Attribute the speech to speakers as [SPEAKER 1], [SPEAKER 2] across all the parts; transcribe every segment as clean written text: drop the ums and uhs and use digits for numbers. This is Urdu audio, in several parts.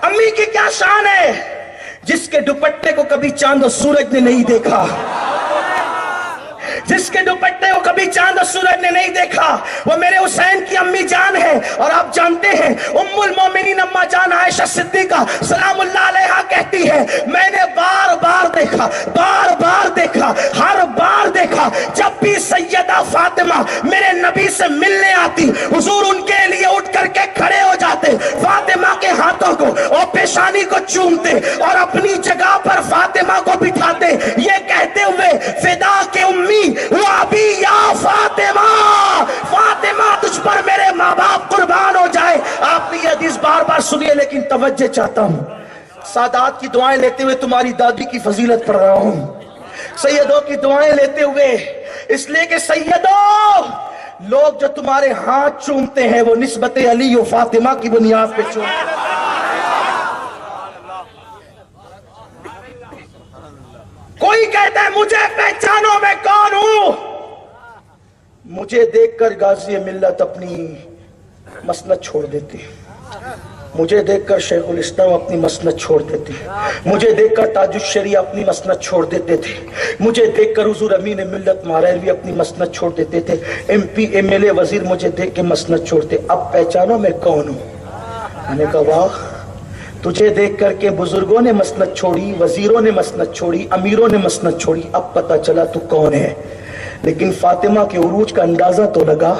[SPEAKER 1] امی کی کیا شان ہے؟ جس کے دوپٹے کو کبھی چاند و سورج نے نہیں دیکھا، جس کے دوپٹے کو کبھی چاند و سورج نے نہیں دیکھا، وہ میرے حسین کی امی جان ہے۔ اور آپ جانتے ہیں ام المومنین اما جان عائشہ صدیقہ سلام اللہ علیہا کہتی ہے میں نے بار بار دیکھا، بار بار دیکھا، ہر بار دیکھا، جب بھی سیدہ فاطمہ میرے نبی سے ملنے آتی حضور ان کے لیے اٹھ کر کے کھڑے ہو جاتے، فاطمہ کے ہاتھوں کو اور پیشانی کو چومتے اور اپنی جگہ پر فاطمہ کو بٹھاتے، یہ کہتے ہوئے فدا کے امی وابی یا فاطمہ، فاطمہ تجھ پر میرے ماں باپ قربان ہو جائے۔ آپ نے یہ حدیث بار بار سنی ہے، لیکن توجہ چاہتا ہوں، سادات کی دعائیں لیتے ہوئے تمہاری دادی کی فضیلت پڑھ رہا ہوں، سیدوں کی دعائیں لیتے ہوئے، اس لیے کہ سیدوں لوگ جو تمہارے ہاتھ چومتے ہیں وہ نسبت علی و فاطمہ کی بنیاد پہ چومتے ہیں۔ کوئی کہتا ہے مجھے پہچانو میں کون ہوں، مجھے دیکھ کر غازی ملت اپنی مسند چھوڑ دیتے، مجھے دیکھ کر شیخ الاسلام اپنی مسند چھوڑ دیتے، مجھے دیکھ کر تاج الشریعہ اپنی مسند چھوڑ دیتے تھے، مجھے دیکھ کر حضور امین ملت مہاریلوی اپنی مسند چھوڑ دیتے تھے، M P M L A وزیر مجھے دیکھ کے مسند چھوڑتے، اب پہچانو میں کون ہوں۔ میں نے کہا واہ، تجھے دیکھ کر کے بزرگوں نے مسند چھوڑی، وزیروں نے مسند چھوڑی، امیروں نے مسند چھوڑی، اب پتہ چلا تو کون ہے، لیکن فاطمہ کے عروج کا اندازہ تو لگا۔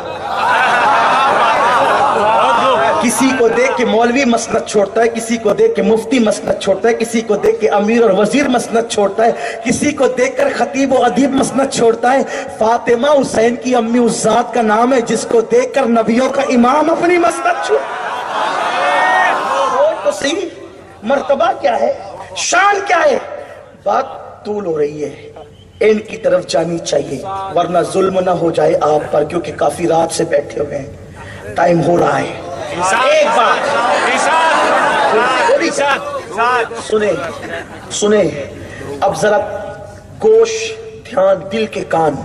[SPEAKER 1] کسی کو دیکھ کے مولوی مسند چھوڑتا ہے، کسی کو دیکھ کے مفتی مسند چھوڑتا ہے، کسی کو دیکھ کے امیر اور وزیر مسند چھوڑتا ہے، کسی کو دیکھ کر خطیب و ادیب مسند چھوڑتا ہے۔ فاطمہ حسین کی امی اس ذات کا نام ہے جس کو دیکھ کر نبیوں کا امام اپنی مسند چھوڑتا ہے۔ تو صحیح مرتبہ کیا ہے، شان کیا ہے، بات طول ہو رہی ہے، ان کی طرف جانی چاہیے ورنہ ظلم نہ ہو جائے آپ پر، کیونکہ کافی رات سے بیٹھے ہوئے ہیں، ٹائم ہو رہا ہے۔ ایک بات سنیں، اب ذرا گوش دھیان، دل کے کان،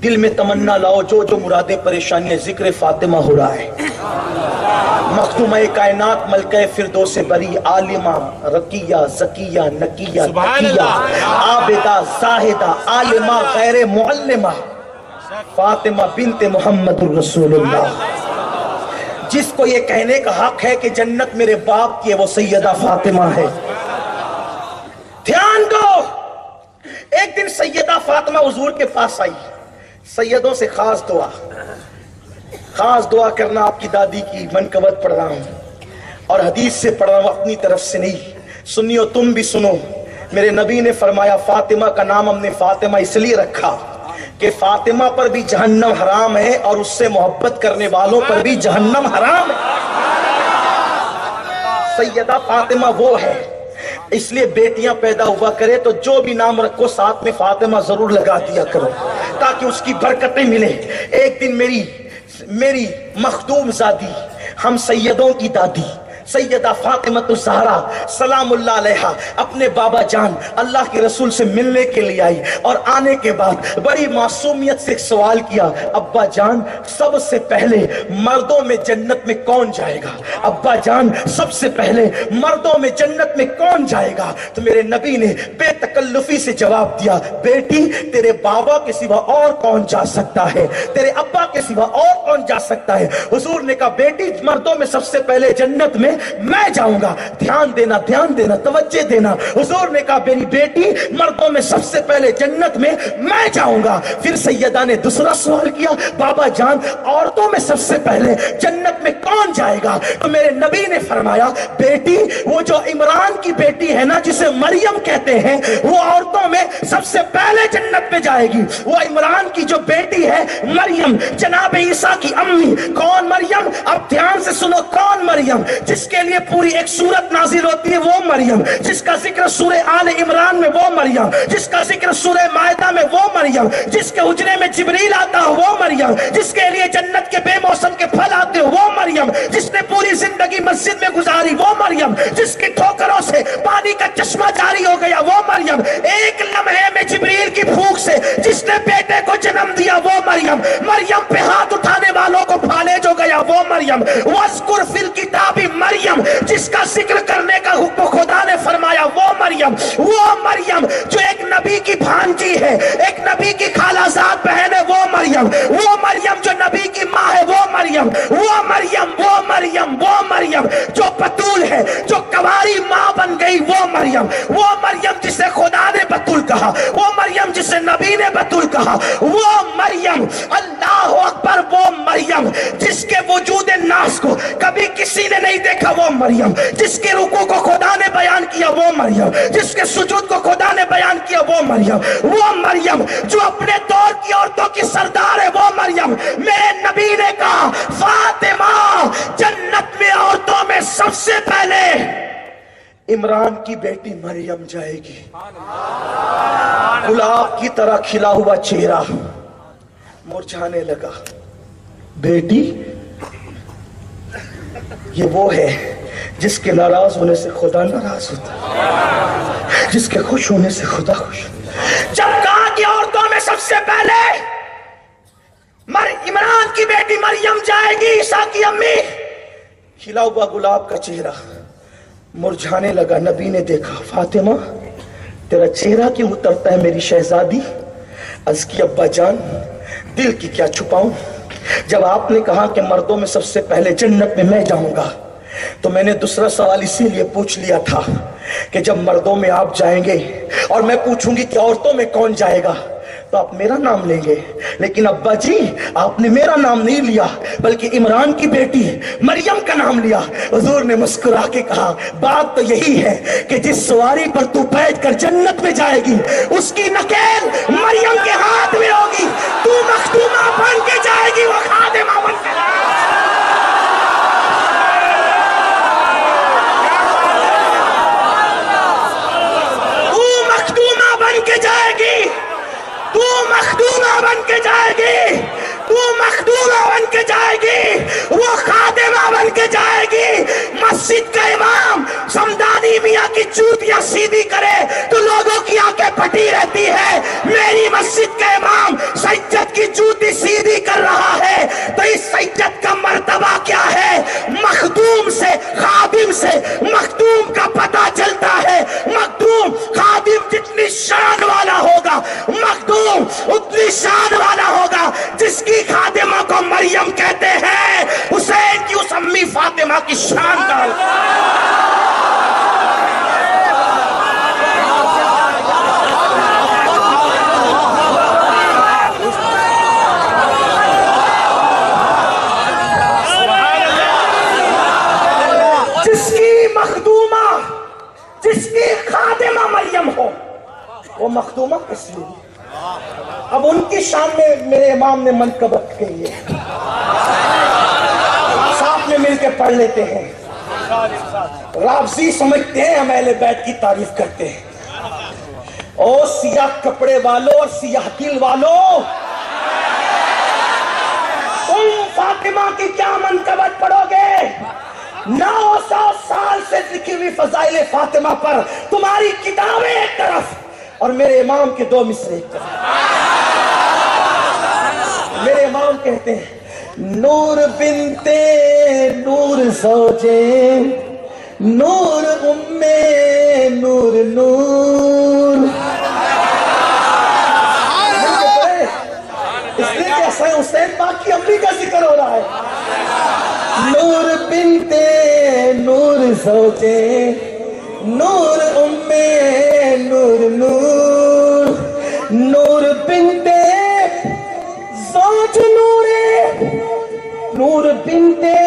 [SPEAKER 1] دل میں تمنا لاؤ، جو جو مرادیں پریشانیاں، ذکر فاطمہ ہو رہا ہے۔ مخدومہ کائنات ملکہ فردوس بری، عالمہ رقیہ زکیہ نقیہ تقیہ عابدہ زاہدہ عالمہ غیر معلمہ فاطمہ بنت محمد الرسول اللہ۔ جس کو یہ کہنے کا حق ہے کہ جنت میرے باپ کی ہے وہ سیدہ فاطمہ ہے۔ دھیان دو، ایک دن سیدہ فاطمہ حضور کے پاس آئی، سیدوں سے خاص دعا کرنا، آپ کی دادی کی منقبت پڑھ رہا ہوں اور حدیث سے پڑھ رہا ہوں، اپنی طرف سے نہیں، سنیو تم بھی سنو۔ میرے نبی نے فرمایا فاطمہ کا نام ہم نے فاطمہ اس لیے رکھا کہ فاطمہ پر بھی جہنم حرام ہے اور اس سے محبت کرنے والوں پر بھی جہنم حرام ہے۔ سیدہ فاطمہ وہ ہے، اس لیے بیٹیاں پیدا ہوا کرے تو جو بھی نام رکھو ساتھ میں فاطمہ ضرور لگا دیا کرو تاکہ اس کی برکتیں ملیں۔ ایک دن میری مخدوم زادی، ہم سیدوں کی دادی سیدہ فاطمہ الزہرا سلام اللہ علیہا اپنے بابا جان اللہ کے رسول سے ملنے کے لیے آئی، اور آنے کے بعد بڑی معصومیت سے ایک سوال کیا، ابا جان سب سے پہلے مردوں میں جنت میں کون جائے گا؟ ابا جان سب سے پہلے مردوں میں جنت میں کون جائے گا؟ تو میرے نبی نے بے تکلفی سے جواب دیا، بیٹی تیرے بابا کے سوا اور کون جا سکتا ہے، تیرے ابا کے سوا اور کون جا سکتا ہے؟ حضور نے کہا بیٹی مردوں میں سب سے پہلے جنت میں میں جاؤں گا۔ دھیان دینا، توجہ دینا۔ حضور نے کہا میری بیٹی مردوں میں سب سے پہلے جنت میں میں جاؤں گا۔ پھر سیدہ نے دوسرا سوال کیا، بابا جان عورتوں میں سب سے پہلے جنت میں کون جائے گا؟ تو میرے نبی نے فرمایا بیٹی وہ جو عمران کی بیٹی ہے نا جسے مریم کہتے ہیں، وہ عورتوں میں سب سے پہلے جنت میں جائے گی۔ وہ عمران کی جو بیٹی ہے مریم، جناب عیسیٰ کی امی، کون مریم؟ اب دھیان سے سنو، کون مریم؟ جس کے لیے پوری ایک سورت نازل ہوتی ہے وہ مریم، جس کا ذکر سورہ آل عمران میں وہ مریم، جس کا ذکر سورہ مائدہ میں وہ مریم، جس کے حجرے میں جبریل آتا ہے وہ مریم، جس کے لیے جنت کے بے موسم کے پھل آتے ہیں وہ مریم، جس نے پوری زندگی مسجد میں گزاری وہ مریم، جس کے ٹھوکروں سے پانی کا چشمہ جاری ہو گیا وہ مریم، ایک لمحے میں جبریل کی پھونک سے جس نے بیٹے کو جنم دیا وہ مریم، مریم پہ ہاتھ اٹھانے والوں کو پھالے جو گیا وہ مریم، وَاذْكُرْ فِي الْكِتَابِ مریم، جس کا ذکر وہ مریم جو نبی کی ماں ہے، وہ مریم جو بتول ہے، جو کنواری ماں بن گئی، وہ مریم جسے خدا نے بتول کہا، وہ مریم جسے نبی نے بتول کہا، وہ مریم، اللہ اکبر، وہ مریم جس کے وجود ناس کو کبھی کسی نے نہیں دیکھا، وہ مریم جس کے رکوع کو خدا نے بیان کیا، وہ مریم جس کے سجود کو خدا نے بیان کیا، وہ مریم جو اپنے دور کی عورتوں کی سردار ہے، وہ مریم۔ میرے نبی نے کہا فاطمہ جنت میں عورتوں میں سب سے پہلے عمران کی بیٹی مریم جائے گی۔ گلاب کی طرح کھلا ہوا چہرہ مرجھانے لگا۔ بیٹی، یہ وہ ہے جس کے ناراض ہونے سے خدا ناراض ہوتا، جس کے خوش ہونے سے خدا خوش ہوتا۔ جب کہا کہ عورتوں میں سب سے پہلے عمران کی بیٹی مریم جائے گی، عیسیٰ کی امی، کھلا ہوا گلاب کا چہرہ مرجھانے لگا۔ نبی نے دیکھا، فاطمہ تیرا چہرہ کیوں اترتا ہے میری شہزادی؟ عرض کی ابا جان، دل کی کیا چھپاؤں، جب آپ نے کہا کہ مردوں میں سب سے پہلے جنت میں میں جاؤں گا، تو میں نے دوسرا سوال اسی لیے پوچھ لیا تھا کہ جب مردوں میں آپ جائیں گے اور میں پوچھوں گی کہ عورتوں میں کون جائے گا تو آپ میرا نام لیں گے، لیکن ابا جی آپ نے میرا نام نہیں لیا بلکہ عمران کی بیٹی مریم کا نام لیا۔ حضور نے مسکرا کے کہا بات تو یہی ہے کہ جس سواری پر تو بیٹھ کر جنت میں جائے گی اس کی نکیل مریم کے ہاتھ میں ہوگی، تو مخدومہ بن کے جائے گی، وہ خادمہ بن کے جائے گی۔ تو مخدومہ بن کے جائے گی، تو مخدومہ بن کے جائے گی، وہ خادمہ بن کے جائے گی۔ مسجد کا امام سمدانی میاں کی جوتیاں سیدھی کرے تو لوگوں کی آنکھیں پھٹی رہتی ہے، میری مسجد کا امام سجد کی جوتی سیدھی کر رہا ہے تو اس سجد کا مرتبہ کیا ہے؟ مخدوم سے، خادم سے مخدوم کا پتہ چلتا ہے۔ مخدوم خادم جتنی شان والا ہوگا، مخدوم اتنی شان والا ہوگا۔ جس کی خادمہ کو مریم کہتے ہیں، حسین کی اس امی فاطمہ کی شان کا جس کی مخدومہ، جس کی خادمہ مریم ہو، وہ مخدومہ کس لیے؟ اب ان کی شان میں میرے امام نے منقبت کی ہے، ساتھ میں مل کے پڑھ لیتے ہیں۔ رافضی سمجھتے ہیں ہم اہل بیت کی تعریف کرتے ہیں۔ او سیاہ کپڑے والوں اور سیاہ دل والوں، تم فاطمہ کی کیا منقبت پڑھو گے؟ 900 سال سے لکھی ہوئی فضائل فاطمہ پر تمہاری کتابیں ایک طرف اور میرے امام کے 2 مصرے ایک طرف۔ میرے امام کہتے ہیں نور بنتے نور زوجے، نور نور نور۔ اس لیے کہ حسین پاک کی امی کا ذکر ہو رہا ہے۔ نور بنتے نور زوجے، نور نور نور، نور بنتے زوج نور بنتے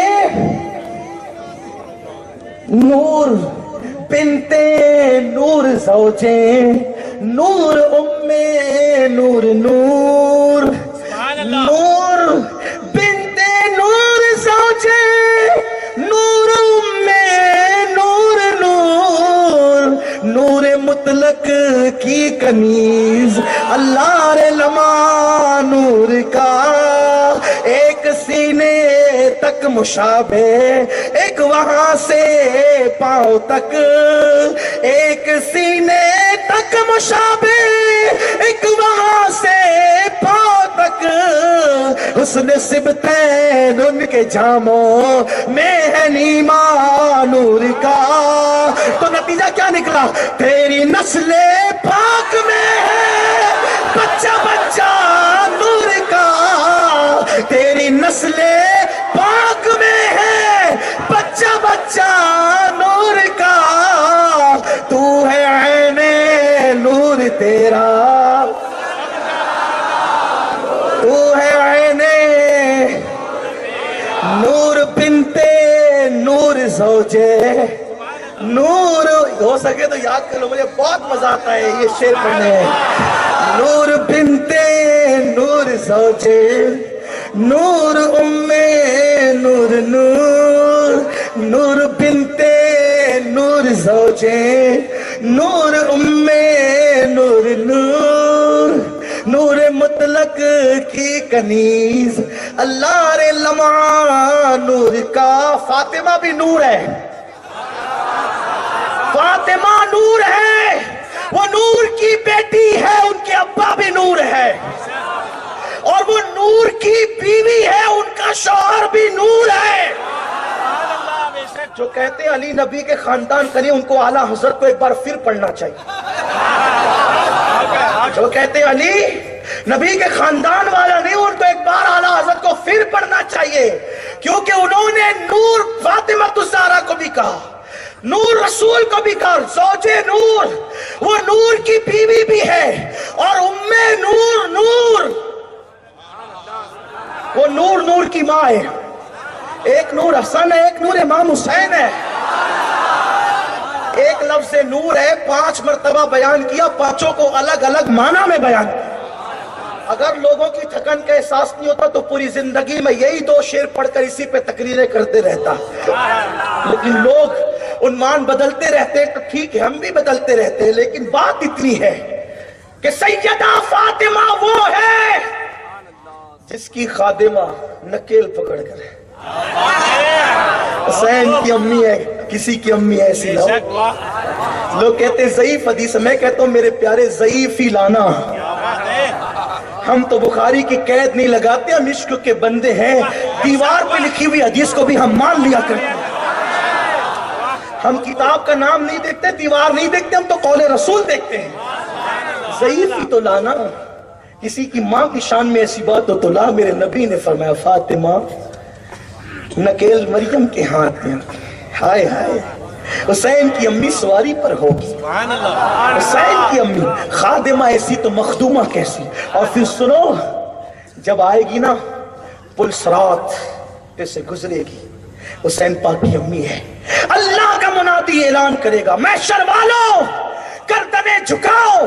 [SPEAKER 1] نور بنتے نور زوجے، نور نور نور، نور بنتے نور زوجے، نور نور نور، نور مطلق کی کنیز اللہ لما نور کا، ایک سینے تک مشابہ، ایک وہاں سے پاؤں تک، ایک سینے تک مشابہ، ایک وہاں سے پاؤں تک، حسن سبتین ان کے جاموں میں ہے نیما نور کا۔ تو نتیجہ کیا نکلا؟ تیری نسل پاک میں ہے بچہ بچہ نور کا، زوجے نور. ہو سکے تو یاد کر لو, مجھے بہت مزہ آتا ہے یہ شعر پڑھنے میں. نور بنتے نور زوجے نور نور نور نور بنتے نور زوجے نور نور نور نور مطلق کی کنیز اللہ رے لمعہ نور کا. فاطمہ بھی نور ہے, فاطمہ نور ہے, وہ نور کی بیٹی ہے, ان کے ابا بھی نور ہے, اور وہ نور کی بیوی ہے, ان کا شوہر بھی نور ہے. جو کہتے ہیں علی نبی کے خاندان کریں, ان کو اعلیٰ حضرت کو ایک بار پھر پڑھنا چاہیے. جو کہتے ہیں علی نبی کے خاندان والا نہیں, ان کو ایک بار اعلیٰ حضرت کو پھر پڑھنا چاہیے, کیونکہ انہوں نے نور فاطمہ الزہرا کو بھی کہا, نور رسول کو بھی کہا, زوجے نور, وہ نور کی بیوی بھی ہے, اور نور نور, وہ نور نور کی ماں ہے. ایک نور حسن ہے, ایک نور امام حسین ہے. ایک لفظ نور ہے, 5 مرتبہ بیان کیا, 5 کو الگ الگ معنی میں بیان کیا. اگر لوگوں کی تھکن کا احساس نہیں ہوتا تو پوری زندگی میں یہی 2 شعر پڑھ کر اسی پہ تقریریں کرتے رہتا. لیکن لوگ عنوان بدلتے رہتے ہیں, تو ٹھیک ہے ہم بھی بدلتے رہتے ہیں, لیکن بات اتنی ہے کہ سیدہ فاطمہ وہ ہے جس کی خادمہ نکیل پکڑ کر ہے. حسین کی امی ہے, کسی کی امی ایسی نہ ہو. لوگ کہتے ہیں ضعیف حدیث, میں کہتا ہوں میرے پیارے ضعیف ہی لانا. ہم تو بخاری کی قید نہیں لگاتے, ہم عشق کے بندے ہیں. دیوار پہ لکھی ہوئی حدیث کو بھی ہم مان لیا کرتے ہیں. ہم کتاب کا نام نہیں دیکھتے, دیوار نہیں دیکھتے, ہم تو قول رسول دیکھتے ہیں. ضعیف ہی تو لانا, کسی کی ماں کی شان میں ایسی بات ہو تو لا. میرے نبی نے فرمایا فاطمہ نکیل مریم کے ہاتھ میں. ہائے ہائے, حسین کی امی سواری پر ہوگی, حسین کی امی خادمہ ایسی تو مخدومہ کیسی. اور پھر سنو, جب آئے گی نا پلسرات پہ سے گزرے گی, حسین پاک کی امی ہے, اللہ کا منادی اعلان کرے گا, محشر والوں گردنیں جھکاؤ,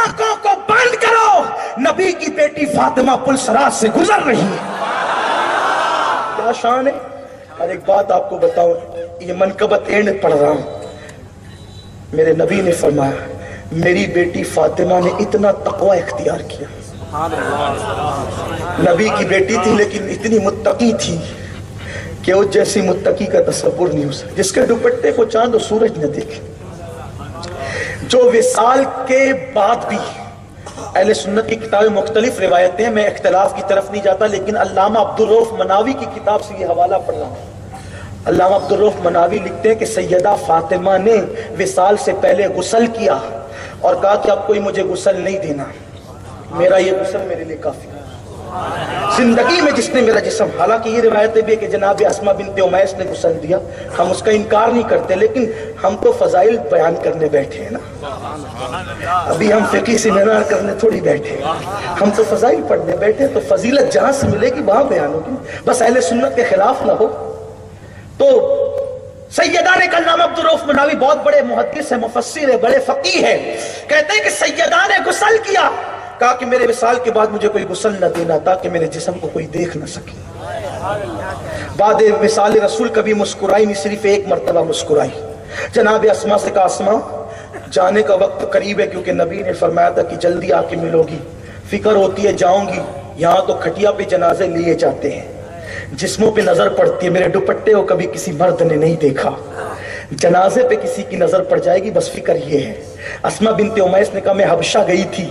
[SPEAKER 1] آنکھوں کو بند کرو, نبی کی بیٹی فاطمہ پلسرات سے گزر رہی ہے. کیا شان ہے. اور ایک بات آپ کو بتاؤں, یہ منقبت اینڈ پڑھ رہا ہوں. میرے نبی نے فرمایا میری بیٹی فاطمہ نے اتنا تقوی اختیار کیا. نبی کی بیٹی تھی لیکن اتنی متقی تھی کہ وہ جیسی متقی کا تصور نہیں ہو سکتا, جس کے دوپٹے کو چاند و سورج نہ دیکھے. جو وصال کے بعد بھی, اہل سنت کی کتابیں مختلف روایتیں ہیں, میں اختلاف کی طرف نہیں جاتا, لیکن علامہ عبدالرؤف مناوی کی کتاب سے یہ حوالہ پڑھ رہا ہوں. علامہ عبدالرؤف مناوی لکھتے ہیں کہ سیدہ فاطمہ نے وصال سے پہلے غسل کیا اور کہا کہ اب کوئی مجھے غسل نہیں دینا, میرا یہ غسل میرے لیے کافی ہے. زندگی میں جس نے میرا جسم, حالانکہ یہ روایتیں بھی ہے کہ جناب اسما بنت امیس نے غسل دیا, ہم اس کا انکار نہیں کرتے, لیکن ہم تو فضائل بیان کرنے بیٹھے ہیں نا. ابھی ہم فقہ سیمینار کرنے تھوڑی بیٹھے, ہم تو فضائل پڑھنے بیٹھے. تو فضیلت جہاں سے ملے گی وہاں بیان ہوگی, بس اہل سنت کے خلاف نہ ہو. تو سیدہ نے, علامہ عبدالرؤف مناوی بہت بڑے محدث ہیں, مفسر ہے, بڑے فقیہ ہیں, کہتے ہیں کہ سیدہ نے غسل کیا, کہا کہ میرے وصال کے بعد مجھے کوئی غسل نہ دینا تاکہ میرے جسم کو کوئی دیکھ نہ سکے. بعد وصال رسول کبھی مسکرائی نہیں, صرف ایک مرتبہ مسکرائی. جناب اسما سے کہا اسما جانے کا وقت قریب ہے, کیونکہ نبی نے فرمایا تھا کہ جلدی آ کے ملو گی. فکر ہوتی ہے جاؤں گی, یہاں تو کھٹیا پہ جنازے لیے جاتے ہیں, جسموں پہ نظر پڑتی ہے, میرے دوپٹے کو کبھی کسی مرد نے نہیں دیکھا, جنازے پہ کسی کی نظر پڑ جائے گی, بس فکر یہ ہے. اسما بنت امیس نے کہا میں حبشہ گئی تھی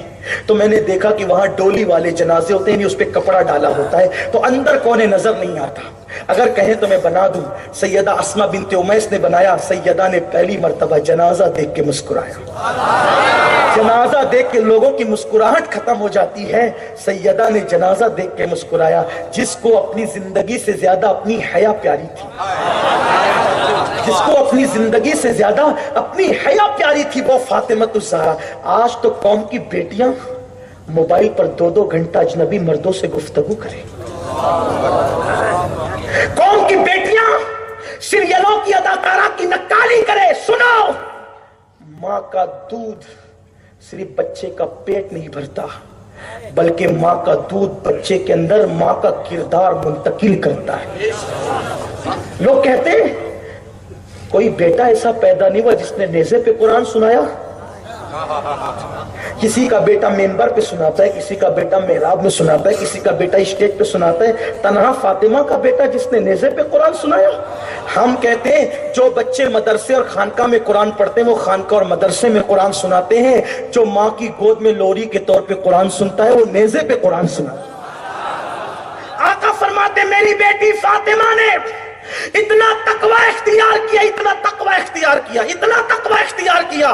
[SPEAKER 1] تو میں نے دیکھا کہ وہاں ڈولی والے جنازے ہوتے ہیں, اس پہ کپڑا ڈالا ہوتا ہے, تو اندر کونے نظر نہیں آتا, اگر کہیں تو میں بنا دوں. سیدہ اسما بنت امیس نے بنایا. سیدہ نے پہلی مرتبہ جنازہ دیکھ کے مسکرایا. جنازہ دیکھ کے لوگوں کی مسکراہٹ ختم ہو جاتی ہے, سیدہ نے جنازہ دیکھ کے مسکرایا. جس کو اپنی زندگی سے زیادہ اپنی حیا پیاری تھی, جس کو اپنی زندگی سے زیادہ اپنی حیا پیاری تھی, وہ فاطمہ الزہرا. آج تو قوم کی بیٹیاں موبائل پر 2-2 گھنٹہ اجنبی مردوں سے گفتگو کریں, قوم کی بیٹیاں سیریلوں کی اداکارہ کی نکالی کرے. سنو، ماں کا دودھ صرف بچے کا پیٹ نہیں بھرتا، بلکہ ماں کا دودھ بچے کے اندر ماں کا کردار منتقل کرتا ہے. لوگ کہتے ہیں کوئی بیٹا ایسا پیدا نہیں ہوا جس نے نیزے پہ قرآن سنایا. کسی کا بیٹا ممبر پہ سناتا ہے، کسی کا بیٹا محراب میں سناتا ہے، کسی کا بیٹا اسٹیج پہ سناتا ہے. تنہا فاطمہ کا بیٹا جس نے نیزے پہ قرآن سنایا. ہم کہتے ہیں جو بچے مدرسے اور خانقاہ میں قرآن پڑھتے ہیں وہ خانقاہ اور مدرسے میں قرآن سناتے ہیں. جو ماں کی گود میں لوری کے طور پہ قرآن سنتا ہے وہ نیزے پہ قرآن سناتا ہے. آقا فرماتے میری بیٹی فاطمہ نے اتنا تقوی اختیار کیا، اتنا تقوی اختیار کیا، اتنا تقوی اختیار کیا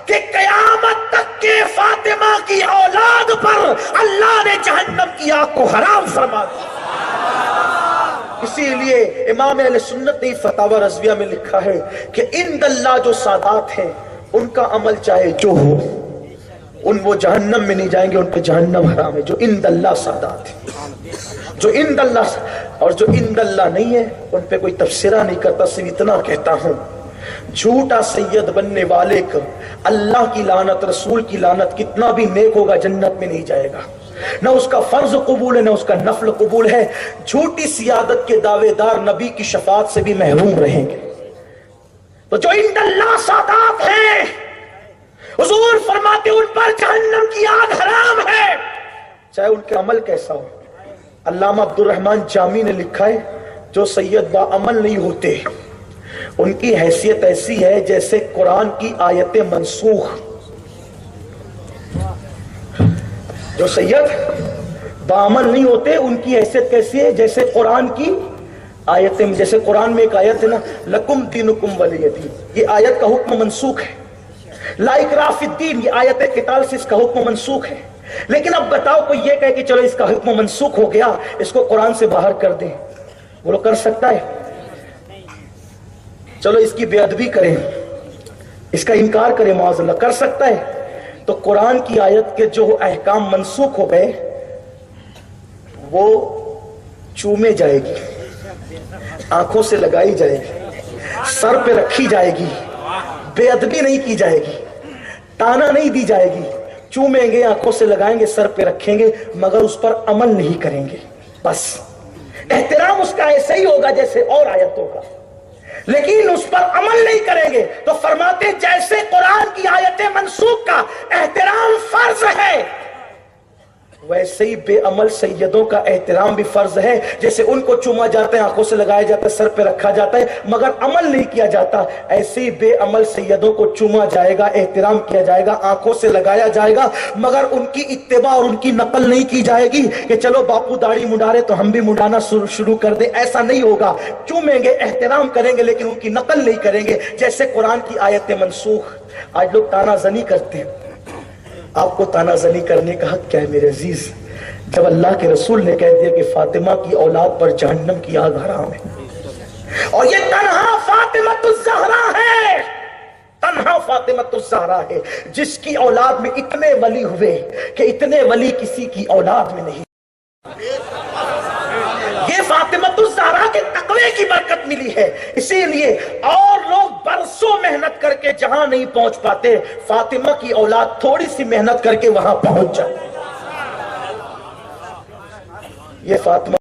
[SPEAKER 1] کہ قیامت تک کے فاطمہ کی اولاد پر اللہ نے جہنم کی آگ کو حرام فرما دیا. اسی لیے امام اہل سنت نے فتاوی رضویہ میں لکھا ہے کہ عند اللہ جو سادات ہیں ان کا عمل چاہے جو ہو وہ جہنم میں نہیں جائیں گے، ان پہ جہنم حرام ہے. جو عند اللہ سادات ہیں، جو عند اللہ، اور جو عند اللہ نہیں ہے ان پہ کوئی تبصرہ نہیں کرتا. صرف اتنا کہتا ہوں جھوٹا سید بننے والے کو اللہ کی لعنت، رسول کی لعنت، کتنا بھی نیک ہوگا جنت میں نہیں جائے گا. نہ اس کا فرض قبول ہے نہ اس کا نفل قبول ہے. جھوٹی سیادت کے دعوے دار نبی کی شفاعت سے بھی محروم رہیں گے. تو جو عند اللہ سادات ہیں حضور فرماتے ان پر جہنم کی آگ حرام ہے، چاہے ان کے عمل کیسا ہو. علامہ عبد الرحمن جامی نے لکھا ہے جو سید با عمل نہیں ہوتے ان کی حیثیت ایسی ہے جیسے قرآن کی آیت منسوخ. جو سید با عمل نہیں ہوتے ان کی حیثیت کیسی ہے جیسے قرآن کی آیتیں. جیسے قرآن میں ایک آیت ہے نا، لکم دینکم ولی دین، یہ آیت کا حکم منسوخ ہے. لا اکراہ فی الدین، یہ آیت قتال سے اس کا حکم منسوخ ہے. لیکن اب بتاؤ کوئی یہ کہے کہ چلو اس کا حکم منسوخ ہو گیا، اس کو قرآن سے باہر کر دیں، وہ لوگ کر سکتا ہے؟ چلو اس کی بے ادبی کریں، اس کا انکار کریں، معاذ اللہ، کر سکتا ہے؟ تو قرآن کی آیت کے جو احکام منسوخ ہو گئے وہ چومے جائے گی، آنکھوں سے لگائی جائے گی، سر پہ رکھی جائے گی، بے ادبی نہیں کی جائے گی، تانا نہیں دی جائے گی. چومیں گے، آنکھوں سے لگائیں گے، سر پہ رکھیں گے، مگر اس پر عمل نہیں کریں گے. بس احترام اس کا ایسا ہی ہوگا جیسے اور آیتوں کا، لیکن اس پر عمل نہیں کریں گے. تو فرماتے جیسے قرآن کی آیت منسوخ کا احترام فرض ہے ویسے ہی بے عمل سیدوں کا احترام بھی فرض ہے. جیسے ان کو چوما جاتا ہے، آنکھوں سے لگایا جاتا ہے، سر پہ رکھا جاتا ہے، مگر عمل نہیں کیا جاتا، ایسے ہی بے عمل سیدوں کو چوما جائے گا، احترام کیا جائے گا، آنکھوں سے لگایا جائے گا، مگر ان کی اتباع اور ان کی نقل نہیں کی جائے گی کہ چلو باپو داڑھی منڈا رہے تو ہم بھی منڈانا شروع کر دیں. ایسا نہیں ہوگا. چومیں گے، احترام کریں گے، لیکن ان کی نقل نہیں کریں گے. جیسے قرآن کی آیت منسوخ. آج لوگ تانا زنی کرتے ہیں. آپ کو تانا زنی کرنے کا حق کیا ہے میرے عزیز؟ جب اللہ کے رسول نے کہہ دیا کہ فاطمہ کی اولاد پر جہنم کی آگ حرام ہے، اور یہ تنہا فاطمۃ الزہرا ہے، تنہا فاطمۃ الزہرا ہے جس کی اولاد میں اتنے ولی ہوئے کہ اتنے ولی کسی کی اولاد میں نہیں. یہ فاطمۃ الزہرا کے تقوی کی برکت ملی ہے. اسی لیے اور لوگ برسوں محنت کر کے جہاں نہیں پہنچ پاتے، فاطمہ کی اولاد تھوڑی سی محنت کر کے وہاں پہنچ جاتی. یہ فاطمہ